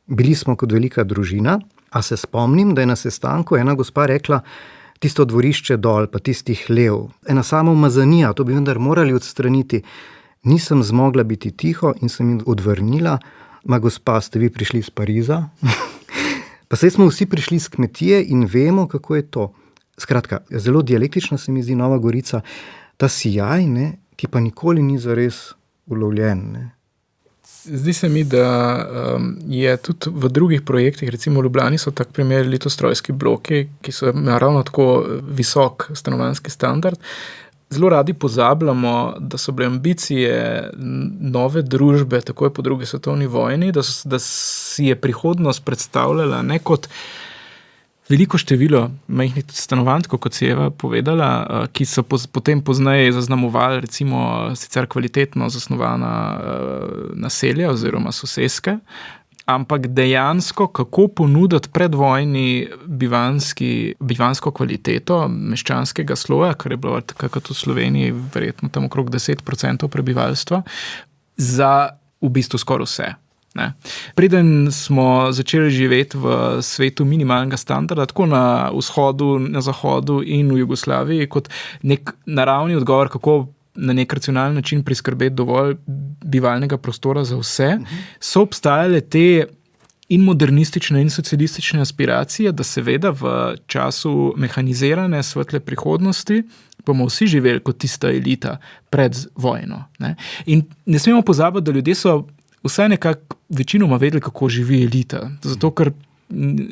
Bili smo kot velika družina, a se spomnim, da je na sestanku ena gospa rekla: tisto dvorišče dol, pa tistih hlev, ena sama umazanija, to bi vendar morali odstraniti. Nisem zmogla biti tiho in sem jim odvrnila: ma gospa, ste vi prišli iz Pariza? Pa saj smo vsi prišli z kmetije in vemo, kako je to. Skratka, zelo dialektična se mi zdi Nova Gorica, ta sijaj, ne, ki pa nikoli ni zares ulovljen. Ne. Zdi se mi, da je tudi v drugih projektih, recimo v Ljubljani so tak primer Litostrojski bloki, ki so ravno tako visok stanovanjski standard. Zelo radi pozabljamo, da so bile ambicije nove družbe, takoj po drugi svetovni vojni, da si je prihodnost predstavljala ne kot veliko število majhnih stanovanj, kot si Eva povedala, ki so potem pozneje zaznamovali recimo sicer kvalitetno zasnovana naselja oziroma soseske, ampak dejansko kako ponuditi predvojni bivansko kvaliteto meščanskega sloja, kar je bilo takrat v Sloveniji verjetno tam okrog 10% prebivalstva, za v bistvu skoraj vse. Ne. Preden smo začeli živeti v svetu minimalnega standarda, tako na vzhodu, na zahodu in v Jugoslaviji, kot nek naravni odgovor, kako na nek racionalni način priskrbeti dovolj bivalnega prostora za vse, so obstajale te in modernistične in socialistične aspiracije, da seveda v času mehanizirane svetle prihodnosti bomo vsi živeli kot tista elita pred vojno. Ne. In ne smemo pozabiti, da ljudje so vsaj nekako večinoma vedeli, kako živi elita. Zato, ker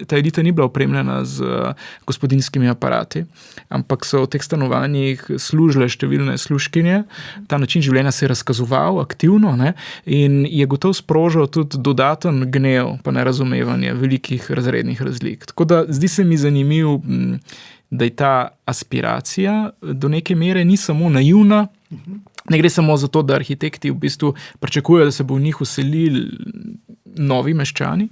ta elita ni bila opremljena z gospodinjskimi aparati, ampak so v teh stanovanjih služile številne služkinje. Ta način življenja se je razkazoval aktivno, ne, in je gotovo sprožil tudi dodaten gnev pa nerazumevanje velikih razrednih razlik. Tako da zdi se mi zanimiv, da je ta aspiracija do neke mere ni samo naivna, Ne gre samo za to, da arhitekti v bistvu pričakujejo, da se bo v njih vselili novi meščani,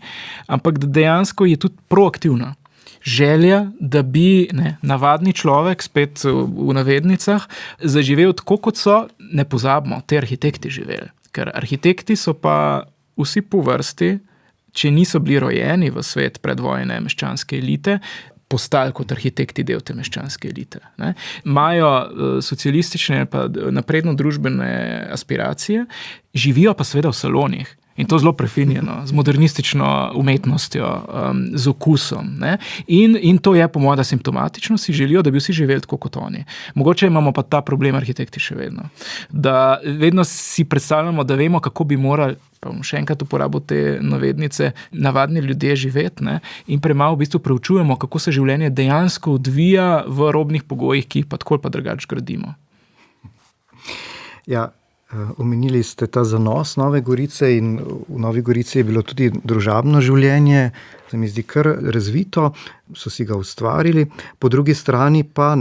ampak da dejansko je tudi proaktivna želja, da bi navadni človek, spet v navednicah, zaživel tako, kot so, ne pozabimo, te arhitekti živeli. Ker arhitekti so pa vsi po vrsti, če niso bili rojeni v svet predvojne meščanske elite, postali kot arhitekti del te meščanske elite. Imajo socialistične pa napredno družbene aspiracije, živijo pa seveda v salonih. In to zelo prefinjeno, z modernistično umetnostjo, z okusom. In to je po mojem simptomatično, si želijo, da bi vsi živeli tako kot oni. Mogoče imamo pa ta problem arhitekti še vedno. Da vedno si predstavljamo, da vemo, kako bi morali, pa bom še enkrat uporabil te navednice, navadni ljudje živeti, in premalo v bistvu preučujemo, kako se življenje dejansko odvija v robnih pogojih, ki jih pa tako ali pa drugače gradimo. Ja, omenili ste ta zanos Nove Gorice in v Novi Gorici je bilo tudi družabno življenje, se mi zdi kar razvito, so si ga ustvarili. Po drugi strani pa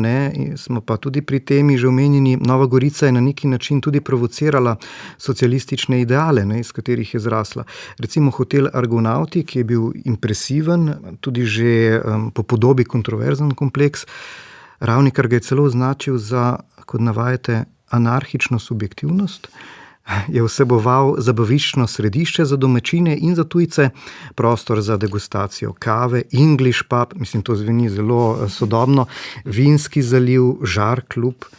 smo pa tudi pri temi že omenjeni, Nova Gorica je na neki način tudi provocirala socialistične ideale, iz katerih je zrasla. Recimo hotel Argonauti, ki je bil impresiven, tudi že po podobi kontroverzen kompleks, Ravnikar ga je celo označil za, kot navajate, anarhično subjektivnost, je vseboval zabaviščno središče za domačine in za tujce, prostor za degustacijo kave, English pub, mislim, to zveni zelo sodobno, vinski zaliv, žar klub.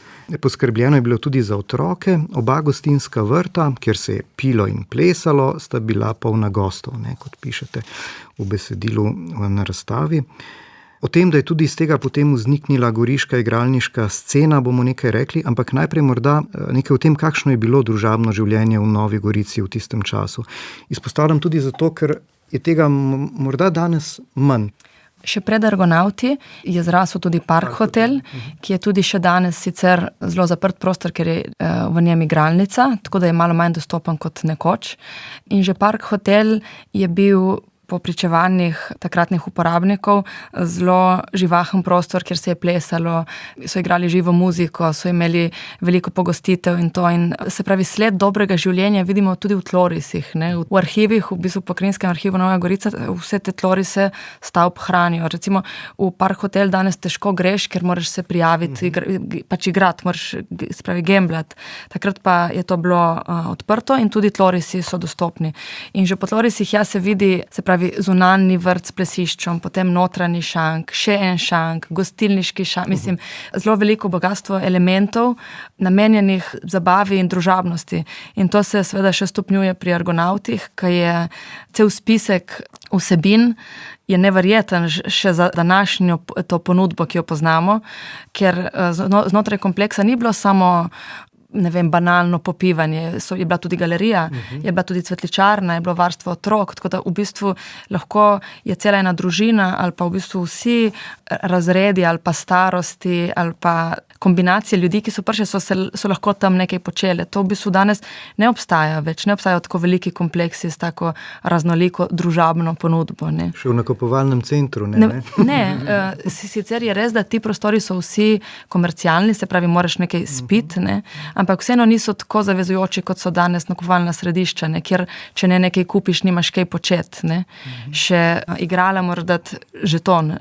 Poskrbljeno je bilo tudi za otroke, oba gostinska vrta, kjer se je pilo in plesalo, sta bila polna gostov, kot pišete v besedilu na razstavi. O tem, da je tudi iz tega potem vzniknila goriška igralniška scena, bomo nekaj rekli, ampak najprej morda nekaj o tem, kakšno je bilo družabno življenje v Novi Gorici v tistem času. Izpostavljam tudi zato, ker je tega morda danes manj. Še pred Argonauti je zrasel tudi Park hotel, ki je tudi še danes sicer zelo zaprt prostor, ker je v njem igralnica, tako da je malo manj dostopen kot nekoč. In že Park hotel je bil po pričevanjih takratnih uporabnikov zelo živahen prostor, kjer se je plesalo, so igrali živo muziko, so imeli veliko pogostitev in to. In se pravi, sled dobrega življenja vidimo tudi v tlorisih. V arhivih, v bistvu Pokrajinskem arhivu Nova Gorica, vse te tlorise stavb hranijo. Recimo v Park hotel danes težko greš, ker moraš se prijaviti, pač igrati, moraš se pravi gambljati. Takrat pa je to bilo odprto in tudi tlorisi so dostopni. In že po tlorisih se vidi, se pravi, zunanji vrt s plesiščem, potem notranji šank, še en šank, gostilniški šank, mislim, zelo veliko bogatstvo elementov namenjenih zabavi in družabnosti. In to se seveda še stopnjuje pri Argonautih, ki je cel spisek vsebin, je neverjeten še za današnjo to ponudbo, ki jo poznamo, ker znotraj kompleksa ni bilo samo banalno popivanje, je bila tudi galerija, je bila tudi cvetličarna, je bilo varstvo otrok, tako da v bistvu lahko je cela ena družina ali pa v bistvu vsi razredi ali pa starosti ali pa kombinacije ljudi, ki so prišli, so lahko tam nekaj počele. To v bistvu danes ne obstaja več, ne obstajajo tako veliki kompleksi s tako raznoliko družabno ponudbo. Še v nakupovalnem centru, sicer je res, da ti prostori so vsi komercialni, se pravi, moraš nekaj spiti, ampak vseeno niso tako zavezujoči, kot so danes nakupovalna središča, kjer če nekaj kupiš, nimaš kaj početi. Še igrala moraš dati žeton,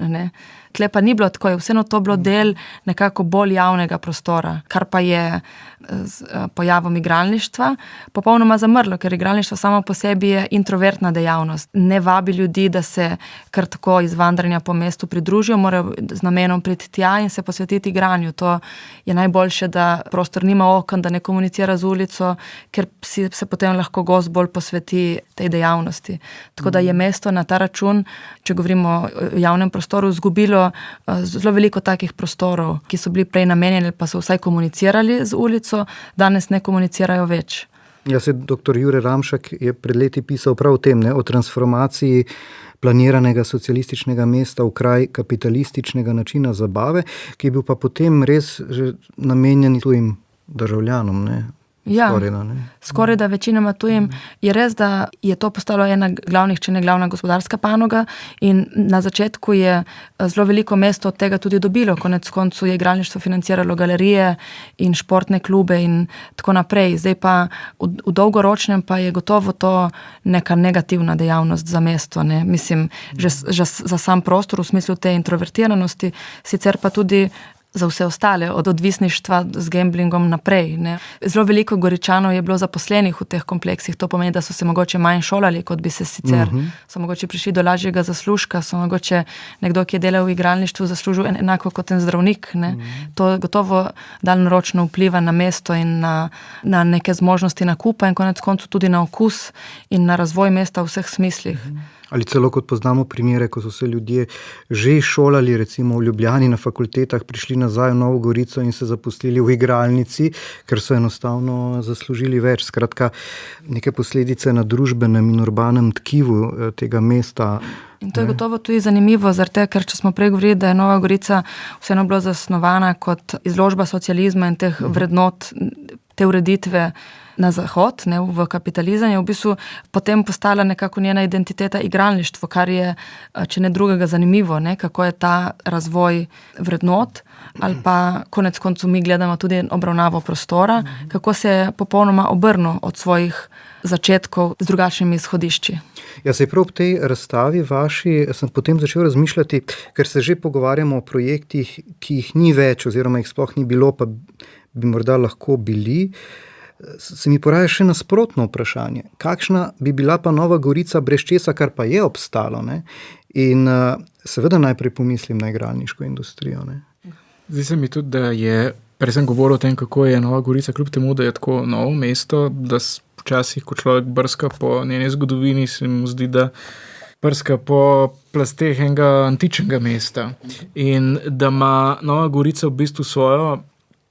Tle pa ni bilo tako, je vseeno to bilo del nekako bolj javnega prostora, kar pa je z pojavom igralništva popolnoma zamrlo, ker igralništvo samo po sebi je introvertna dejavnost. Ne vabi ljudi, da se kar tako iz vandranja po mestu pridružijo, morajo z namenom priti tja in se posvetiti igranju. To je najboljše, da prostor nima okn, da ne komunicira z ulico, ker se potem lahko gost bolj posveti tej dejavnosti. Tako da je mesto na ta račun, če govorimo o javnem prostoru, izgubilo zelo veliko takih prostorov, ki so bili prej namenjeni, pa so vsaj komunicirali z ulico, danes ne komunicirajo več. Dr. Jure Ramšak je pred leti pisal prav o tem, o transformaciji planiranega socialističnega mesta v kraj kapitalističnega načina zabave, ki je bil pa potem res že namenjen tujim državljanom. Ja, Skorajda, ne? skorajda večinoma tujim. Je res, da je to postalo ena glavnih, če ne glavna gospodarska panoga in na začetku je zelo veliko mesto od tega tudi dobilo. Konec koncu je igralništvo financiralo galerije in športne klube in tako naprej. Zdaj pa v dolgoročnem pa je gotovo to neka negativna dejavnost za mesto. Ne? Mislim, že za sam prostor v smislu te introvertiranosti, sicer pa tudi za vse ostale, od odvisništva z gamblingom naprej. Ne. Zelo veliko Goričanov je bilo zaposlenih v teh kompleksih, to pomeni, da so se mogoče manj šolali, kot bi se sicer. So mogoče prišli do lažjega zaslužka, so mogoče nekdo, ki je delal v igralništvu, zaslužil enako kot en zdravnik. Ne. To gotovo daljnoročno vpliva na mesto in na neke zmožnosti nakupa in konec koncu tudi na okus in na razvoj mesta v vseh smislih. Ali celo kot poznamo primere, ko so se ljudje že šolali, recimo v Ljubljani na fakultetah, prišli nazaj v Novo Gorico in se zaposlili v igralnici, ker so enostavno zaslužili več. Skratka, neke posledice na družbenem in urbanem tkivu tega mesta. In to je gotovo tudi zanimivo, zaradi tega, ker če smo prej govorili, da je Nova Gorica vseeno bila zasnovana kot izložba socializma in teh vrednot, te ureditve na zahod, ne, v kapitalizem, je v bistvu potem postala nekako njena identiteta igralništvo, kar je, če ne drugega, zanimivo, ne, kako je ta razvoj vrednot, ali pa konec koncu mi gledamo tudi obravnavo prostora, kako se je popolnoma obrnil od svojih začetkov z drugačnimi izhodišči. Ja, se prav ob tej razstavi vaši sem potem začel razmišljati, ker se že pogovarjamo o projektih, ki jih ni več oziroma jih sploh ni bilo, pa bi morda lahko bili. Se mi poraja še nasprotno vprašanje. Kakšna bi bila pa Nova Gorica brez česa, kar pa je obstalo? Ne? In seveda najprej pomislim na igralniško industrijo. Ne? Zdi se mi tudi, da je, prej sem govoril o tem, kako je Nova Gorica, kljub temu, da je tako novo mesto, da včasih, ko človek brska po njeni zgodovini, se mu zdi, da brska po plasteh enega antičnega mesta. In da ima Nova Gorica v bistvu svojo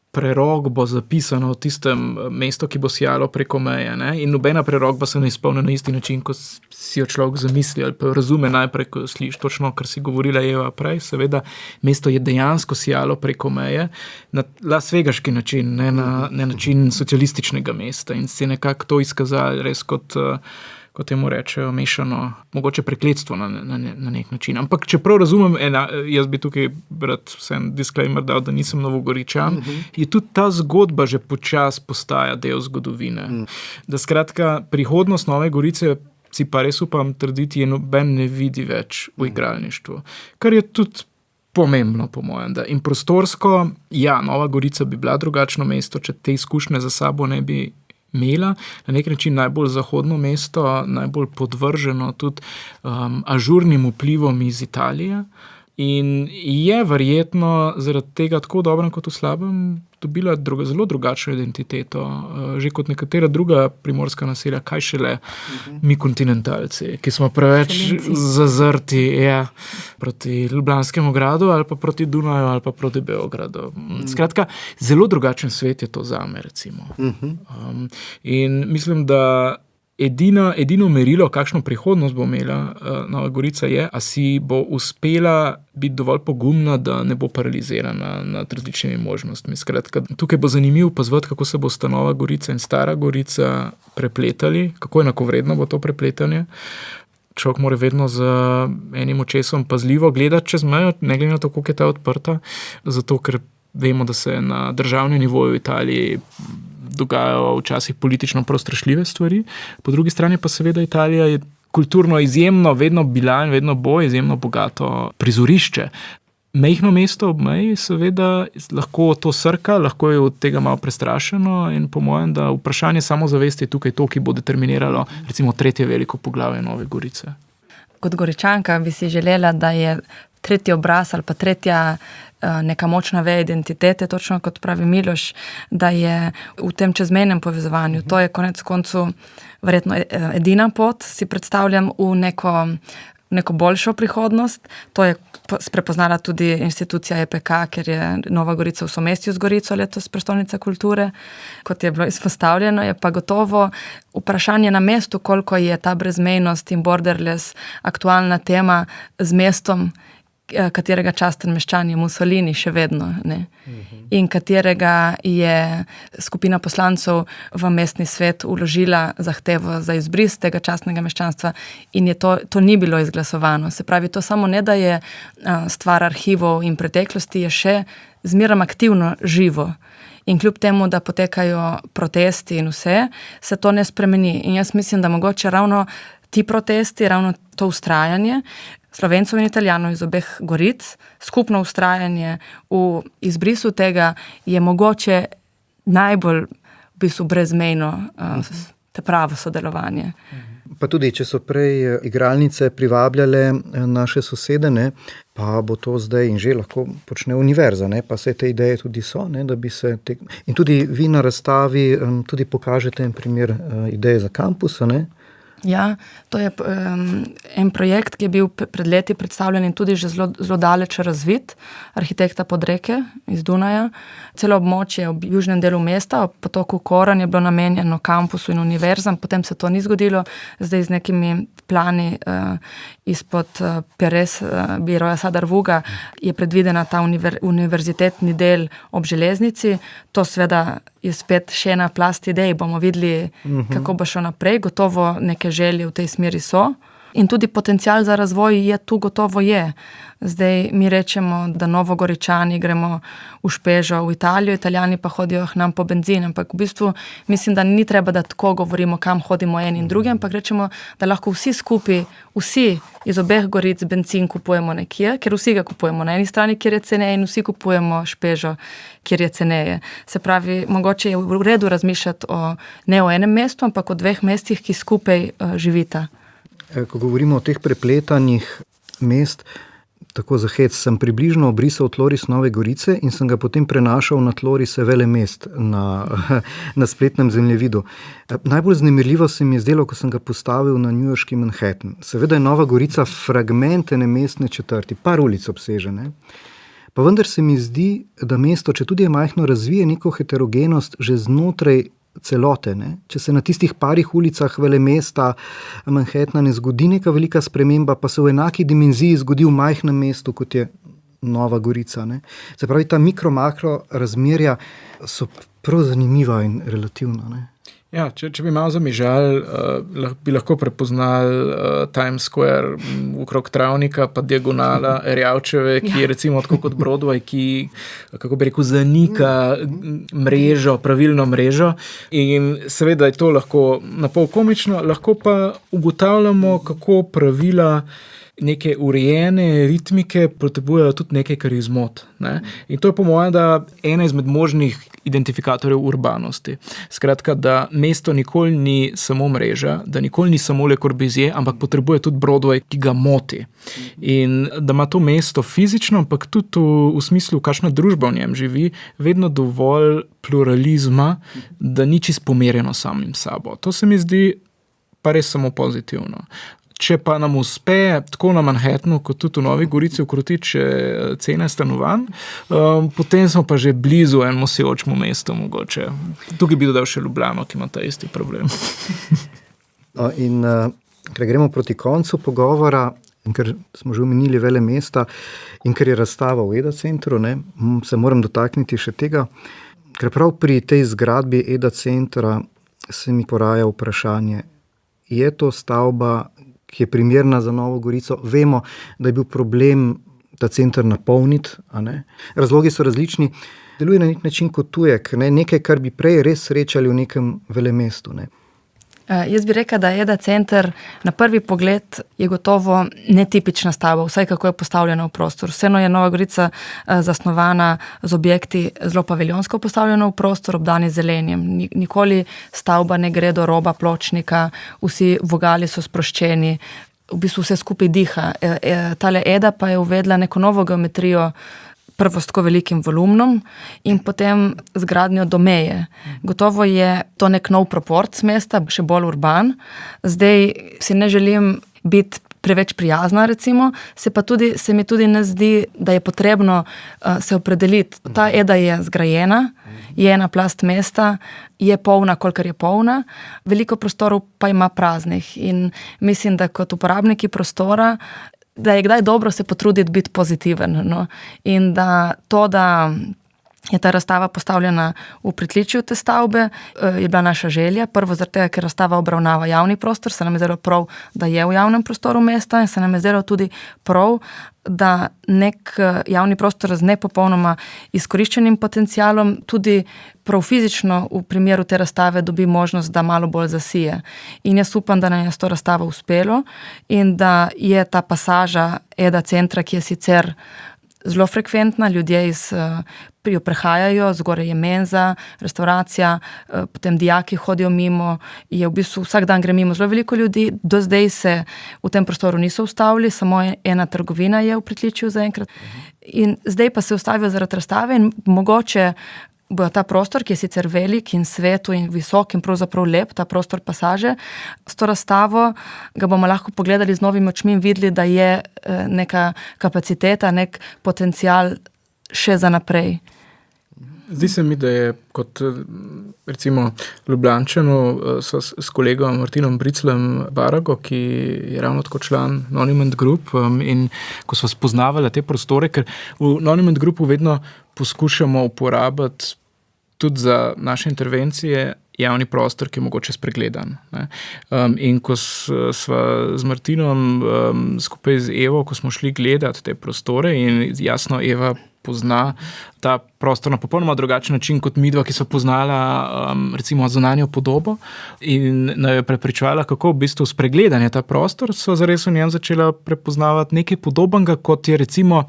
prerokbo zapisano v tistem mestu, ki bo sijalo preko meje. Ne? In nobena prerokba se ne izpolni na isti način, kot si jo človek zamisli ali pa jo razume najprej, ko slišiš točno, kar si govorila Eva prej. Seveda, mesto je dejansko sijalo preko meje na Las Vegaški način, ne na način socialističnega mesta in se je nekako to izkazalo res kot temu rečejo, mešano, mogoče prekletstvo na nek način. Ampak, čeprav razumem, jaz bi tukaj rad vsem disclaimer dal, da nisem Novogoričan, je tudi ta zgodba že počas postaja del zgodovine. Da skratka, prihodnost Nove Gorice si pa res upam trditi, je noben ne vidi več v igralništvu. Kar je tudi pomembno, po mojem. Da. In prostorsko, ja, Nova Gorica bi bila drugačno mesto, če te izkušnje za sabo ne bi imela, na nek način najbolj zahodno mesto, najbolj podvrženo tudi ažurnim vplivom iz Italije in je verjetno zaradi tega tako dobrem kot v slabem dobila zelo drugačno identiteto, že kot nekatera druga primorska naselja, kaj šele mi kontinentalci, ki smo preveč zazrti proti Ljubljanskemu gradu ali pa proti Dunaju ali pa proti Beogradu. Skratka, zelo drugačen svet je to zame, recimo. In mislim, da edino merilo, kakšno prihodnost bo imela Nova Gorica je, a si bo uspela biti dovolj pogumna, da ne bo paralizirana nad različnimi možnostmi. Skratka, tukaj bo zanimivo pozvati, kako se bo sta Nova Gorica in Stara Gorica prepletali, kako enakovredno bo to prepletanje. Človek mora vedno z enim očesom pazljivo gledati čez mejo, ne glede na to, koliko je ta odprta, zato ker vemo, da se na državnem nivoju v Italiji dogajajo včasih politično prav strašljive stvari. Po drugi strani pa seveda Italija je kulturno izjemno vedno bila in vedno bo izjemno bogato prizorišče. Mejhno mesto ob meji seveda lahko to srka, lahko je od tega malo prestrašeno in po mojem, da vprašanje samozavesti je tukaj to, ki bo determiniralo recimo tretje veliko poglavje Nove Gorice. Kot Goričanka bi si želela, da je tretji obraz ali pa tretja neka močna veja identitete, točno kot pravi Miloš, da je v tem čezmejnem povezovanju. To je konec koncu verjetno edina pot, si predstavljam, v neko boljšo prihodnost. To je prepoznala tudi institucija EPK, ker je Nova Gorica v somestju z Gorico letos prestolnica kulture, kot je bilo izpostavljeno. Je pa gotovo vprašanje na mestu, koliko je ta brezmejnost in borderless aktualna tema z mestom, katerega časten meščan je Mussolini še vedno, ne? In katerega je skupina poslancev v mestni svet vložila zahtevo za izbris tega častnega meščanstva in je to ni bilo izglasovano. Se pravi, to samo ne, da je stvar arhivov in preteklosti, je še zmerom aktivno živo. In kljub temu, da potekajo protesti in vse, se to ne spremeni. In jaz mislim, da mogoče ravno ti protesti, ravno to vztrajanje Slovencev in Italijanov iz obeh goric, skupno vztrajanje v izbrisu tega je mogoče najbolj v bistvu brezmejno te pravo sodelovanje. Pa tudi, če so prej igralnice privabljale naše sosede, ne, pa bo to zdaj in že lahko počne univerza, ne, pa vse te ideje tudi so, ne, da bi se in tudi vi na razstavi tudi pokažete en primer ideje za kampus, ne? Ja, to je en projekt, ki je bil pred leti predstavljen in tudi že zelo daleč razvit, arhitekta Podreke iz Dunaja. Celo območje v južnem delu mesta, ob potoku Koran, je bilo namenjeno kampusu in univerzam, potem se to ni zgodilo, zdaj z nekimi plani izpod Peres, biroja Sadar-Vuga, je predvidena ta univerzitetni del ob železnici. To seveda je spet še ena plast idej, bomo videli, kako bo šlo naprej, gotovo neke želje v tej smeri so. In tudi potencial za razvoj je tu, gotovo je. Zdaj mi rečemo, da Novogoričani gremo v Špežo, v Italijo, Italijani pa hodijo k nam po benzin, ampak v bistvu mislim, da ni treba, da tako govorimo, kam hodimo en in drugi, ampak rečemo, da lahko vsi skupaj, vsi iz obeh goric benzin kupujemo nekje, ker vsi ga kupujemo na eni strani, kjer je ceneje, in vsi kupujemo Špežo, kjer je ceneje. Se pravi, mogoče je v redu razmišljati ne o enem mestu, ampak o dveh mestih, ki skupaj živita. Ko govorimo o teh prepletanjih mest, tako za hec, sem približno obrisal tloris Nove Gorice in sem ga potem prenašal na tlorise velemest na spletnem zemljevidu. Najbolj vznemirljivo se mi je zdelo, ko sem ga postavil na newyorški Manhattan. Seveda je Nova Gorica fragment ene mestne četrti, par ulic obseže, ne? Pa vendar se mi zdi, da mesto, če tudi je majhno, razvije neko heterogenost že znotraj celote, ne? Če se na tistih parih ulicah velemesta Manhattna ne zgodi neka velika sprememba, pa se v enaki dimenziji zgodi v majhnem mestu, kot je Nova Gorica, ne? Se pravi, ta mikro-makro razmerja so prav zanimiva in relativna, ne? Ja, če bi malo zamižali, bi lahko prepoznali Times Square okrog Travnika, pa diagonala Erjavčeve, ki je recimo tako kot Broadway, ki, kako bi rekel, zanika mrežo, pravilno mrežo. In seveda je to lahko napol komično, lahko pa ugotavljamo, kako pravila neke urejene ritmike potrebujejo tudi nekaj, kar jih zmoti, ne? In to je po mojem, da ena izmed možnih identifikatorjev urbanosti. Skratka, da mesto nikoli ni samo mreža, da nikoli ni samo Le Corbusier, ampak potrebuje tudi Broadway, ki ga moti. In da ima to mesto fizično, ampak tudi v smislu, kakšna družba v njem živi, vedno dovolj pluralizma, da ni čisto pomerjeno samim sabo. To se mi zdi pa res samo pozitivno. Če pa nam uspe tako na Manhattnu, kot tudi v Novi Gorici ukrotiti cene stanovanj, potem smo pa že blizu enemu sijočemu mestu mogoče. Tukaj bi dodal še Ljubljano, ki ima ta isti problem. In ker gremo proti koncu pogovora, in ker smo že omenili velemesta in ker je razstava v Eda centru, ne, se moram dotakniti še tega, ker prav pri tej zgradbi Eda centra se mi poraja vprašanje, je to stavba, ki je primerna za Novo Gorico? Vemo, da je bil problem ta center napolniti, a ne? Razlogi so različni. Deluje na nek način kot tujek, ne? Nekaj, kar bi prej res srečali v nekem velemestu, ne? Jaz bi rekla, da Eda center na prvi pogled je gotovo netipična stavba, vsaj kako je postavljena v prostor. Vseeno je Nova Gorica zasnovana z objekti zelo paviljonsko postavljena v prostor, obdani zelenjem. Nikoli stavba ne gre do roba pločnika, vsi vogali so sproščeni, v bistvu vse skupaj diha. Tale Eda pa je uvedla neko novo geometrijo, prvo s tako velikim volumnom in potem z gradnjo do meje. Gotovo je to nek nov proport mesta, še bolj urban. Zdaj si ne želim biti preveč prijazna, recimo, se mi tudi ne zdi, da je potrebno se opredeliti. Ta Eda je zgrajena, je ena plast mesta, je polna, kolikor je polna, veliko prostorov pa ima praznih in mislim, da kot uporabniki prostora da je kdaj dobro se potruditi biti pozitiven. No? In da to, da je ta razstava postavljena v pritličju te stavbe, je bila naša želja. Prvo zaradi tega, ker razstava obravnava javni prostor, se nam je zdelo prav, da je v javnem prostoru mesta, in se nam je zdelo tudi prav, da nek javni prostor z nepopolnoma izkoriščenim potencialom tudi prav fizično v primeru te razstave dobi možnost, da malo bolj zasije. In jaz upam, da nam je s to razstavo uspelo in da je ta pasaža EDA centra, ki je sicer zelo frekventna, ljudje jo prehajajo, zgoraj je menza, restauracija, potem dijaki hodijo mimo, je v bistvu vsak dan gre mimo zelo veliko ljudi, do zdaj se v tem prostoru niso ustavili, samo ena trgovina je v pritličju zaenkrat. In zdaj pa se ustavijo zaradi razstave in mogoče bo ta prostor, ki je sicer velik in svetu in visok in pravzaprav lep, ta prostor pasaže, s to razstavo ga bomo lahko pogledali z novimi očmi in videli, da je neka kapaciteta, nek potencial še za naprej. Zdi se mi, da je kot recimo Ljubljančanu s kolegom Martinom Bricljem Barago, ki je ravno tako član Monument Group, in ko smo spoznavali te prostore, ker v Monument Groupu vedno poskušamo uporabiti tudi za naše intervencije javni prostor, ki je mogoče spregledan. In ko sva z Martinom skupaj z Evo, ko smo šli gledati te prostore in jasno Eva pozna ta prostor na popolnoma drugačen način kot midva, ki so poznala recimo zunanjo podobo in jo prepričevala, kako v bistvu spregledan je ta prostor, so zares v njem začela prepoznavati nekaj podobnega, kot je recimo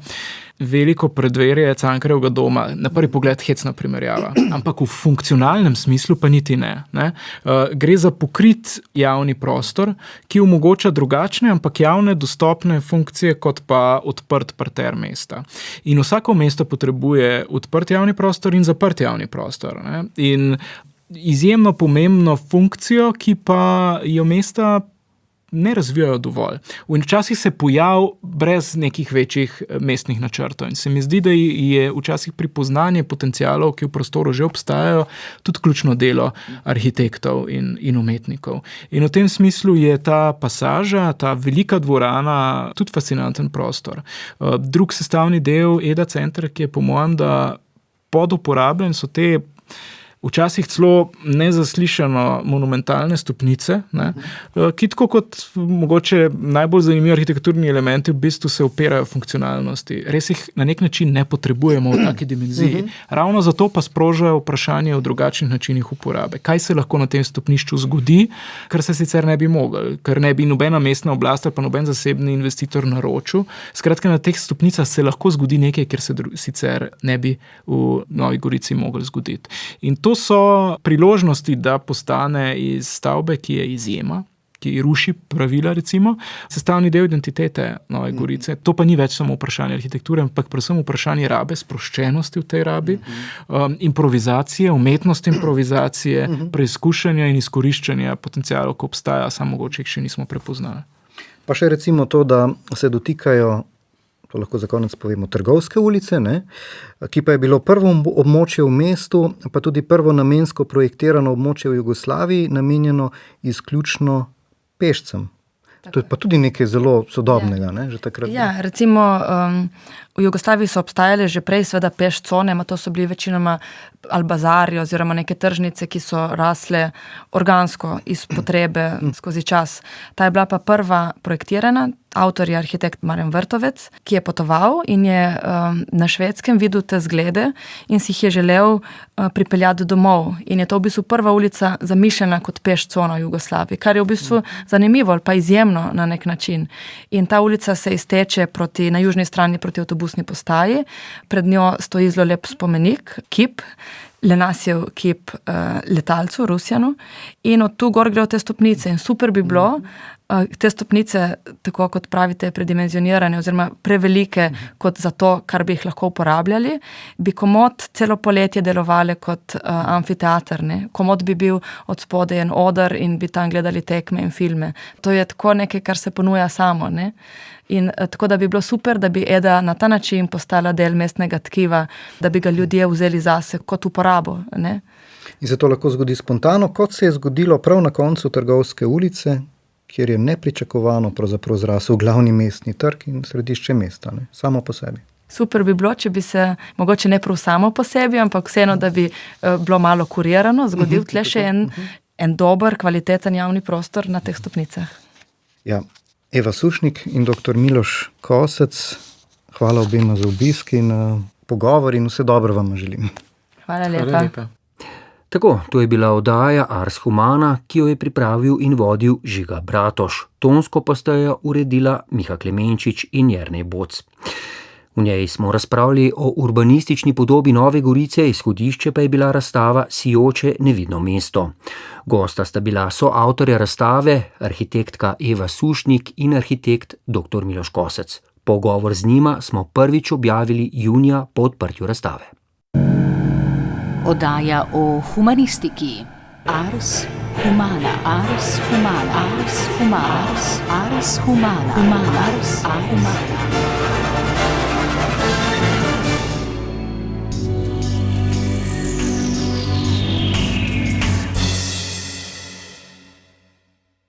veliko predverje Cankarjevega doma, na prvi pogled hecna primerjava, ampak v funkcionalnem smislu pa niti ne. Gre za pokrit javni prostor, ki omogoča drugačne, ampak javne dostopne funkcije kot pa odprt parter mesta. In vsako mesto potrebuje odprt javni prostor in zaprt javni prostor. In izjemno pomembno funkcijo, ki pa jo mesta ne razvijajo dovolj. Včasih se pojav brez nekih večjih mestnih načrtov in se mi zdi, da je včasih pripoznanje potencialov, ki v prostoru že obstajajo, tudi ključno delo arhitektov in umetnikov. In v tem smislu je ta pasaža, ta velika dvorana tudi fascinanten prostor. Drug sestavni del EDA centra, ki je po mojem, da poduporabljen, so te včasih celo nezaslišano monumentalne stopnice, ki tako kot mogoče najbolj zanimivi arhitekturni elementi v bistvu se opirajo funkcionalnosti. Res jih na nek način ne potrebujemo v taki dimenziji. Ravno zato pa sprožajo vprašanje o drugačnih načinih uporabe. Kaj se lahko na tem stopnišču zgodi, kar se sicer ne bi mogli, ker ne bi nobena mestna oblast ali pa noben zasebni investitor naročil. Skratka, na teh stopnicah se lahko zgodi nekaj, kar se sicer ne bi v Novi Gorici mogli zgoditi. In to so priložnosti, da postane iz stavbe, ki je izjema, ki ruši pravila, recimo, sestavni del identitete Nove Gorice. To pa ni več samo vprašanje arhitekture, ampak predvsem vprašanje rabe, sproščenosti v tej rabi, improvizacije, umetnost improvizacije, preizkušanja in izkoriščanja potencialov, ko obstaja, samo mogoče jih še nismo prepoznali. Pa še recimo to, da se dotikajo, to lahko za konec povemo, Trgovske ulice, ki pa je bilo prvo območje v mestu, pa tudi prvo namensko projektirano območje v Jugoslaviji, namenjeno izključno pešcem. To je pa tudi nekaj zelo sodobnega, že takrat. Ja, recimo v Jugoslaviji so obstajale že prej seveda peš cone, to so bili večinoma ali bazari oziroma neke tržnice, ki so rasle organsko iz potrebe skozi čas. Ta je bila pa prva projektirana, avtor je arhitekt Marjan Vrtovec, ki je potoval in je na Švedskem videl te zglede in si jih je želel pripeljati domov. In je to v bistvu prva ulica zamišljena kot peš cona v Jugoslaviji, kar je v bistvu zanimivo ali pa izjemno na nek način. In ta ulica se izteče na južni strani proti avtobusni postaji, pred njo stoji zelo lep spomenik, kip, Lenasjev kip letalcu, Rusjanu, in od tu gor grejo te stopnice in super bi bilo, te stopnice, tako kot pravite, predimenzionirane oziroma prevelike kot za to, kar bi jih lahko uporabljali, bi komod celo poletje delovale kot amfiteater. Komod bi bil od spodaj en oder in bi tam gledali tekme in filme. To je tako nekaj, kar se ponuja samo. In tako, da bi bilo super, da bi EDA na ta način postala del mestnega tkiva, da bi ga ljudje vzeli zase kot uporabo. In se to lahko zgodi spontano, kot se je zgodilo prav na koncu Trgovske ulice, kjer je nepričakovano pravzaprav zrasel glavni mestni trg in središče mesta, ne, samo po sebi. Super bi bilo, če bi se, mogoče ne prav samo po sebi, ampak vseeno, da bi bilo malo kurirano, zgodil tle še en dober, kvaliteten javni prostor na teh stopnicah. Ja, Eva Sušnik in dr. Miloš Kosec, hvala obema za obisk in pogovor in vse dobro vam želim. Hvala lepa. Hvala lepa. Tako, to je bila oddaja Ars Humana, ki jo je pripravil in vodil Žiga Bratoš. Tonsko pa sta jo uredila Miha Klemenčič in Jernej Boc. V njej smo razpravljali o urbanistični podobi Nove Gorice, izhodišče pa je bila razstava Sijoče nevidno mesto. Gosta sta bila soavtorja razstave, arhitektka Eva Sušnik in arhitekt dr. Miloš Kosec. Pogovor z njima smo prvič objavili junija po odprtju razstave. Oddaja o humanistiki. Ars Humana. Ars Humana. Ars Humana. Ars Humana. Ars Humana.